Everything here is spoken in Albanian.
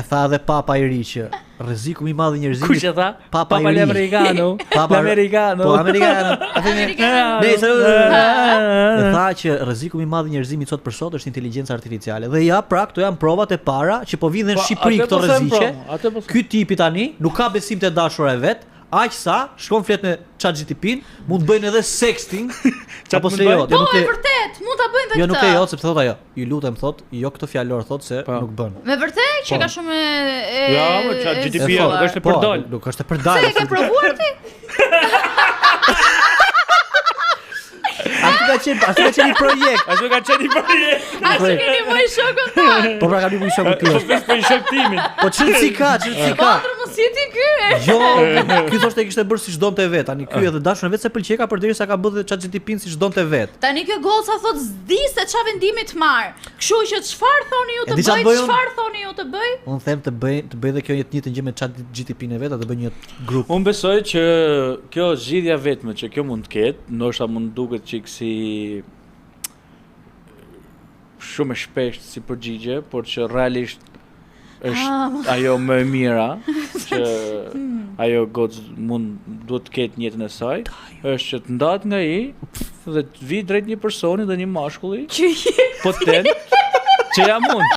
E tha edhe Papa i ri që rreziku më i madh i njerëzimit. Kush e tha? Papa i ri. L'americano. L'americano. Po amerikano. E tha që rreziku më i madh i njerëzimit sot për sot është inteligjenca artificiale. Dhe ja, pra, këto janë provat e para që po vinë në Shqipëri këto rreziqe. Ky tipi tani nuk ka besim te dashura e vet. Aq sa shkon flet me ChatGPT-n, mund bëjnë edhe sexting. Apo se jo, Po, e vërtet, mund ta bëjnë dhe këtë. Jo, nuk e jo, sepse thot ajo. Ju lutem thot, jo këtë fjalor thot se nuk bën. Me vërtet që ka shumë Ja, më ChatGPT është e përdal. Nuk është e përdal. Se e ke provuar ti? Ashtu ka qenë një projekt. Ashtu ka qenë një projekt. Ashtu keni më i shokun ton. Po pra kam një shokun ty. Po i shok timin. Po ç'si ka? Patër mos jeti ky. Jo, ky thoshte kishte bërë siç donte vet. Tani ky edhe dashur vetë se pëlqej ka përderisa ka bërë ChatGPT-n siç donte vet. Tani kjo goca thot s'di se ç'a vendimi të marr. Kështu që çfarë thoni ju të bëj, çfarë thoni ju të bëj? Unë them të bëj dhe kjo jetë një të gjë me ChatGPT-n e vet, të bëj një grup. Unë besoj që kjo është zgjidhja vetme që kjo mund të ketë, ndoshta mund duket çik si shumë e shpeshtë si përgjigje, por që realisht është ajo më e mira që ajo duhet të ketë në jetën e saj, është që të ndahet nga ai dhe të vi drejt një personi dhe një mashkulli, potentë që ja mund.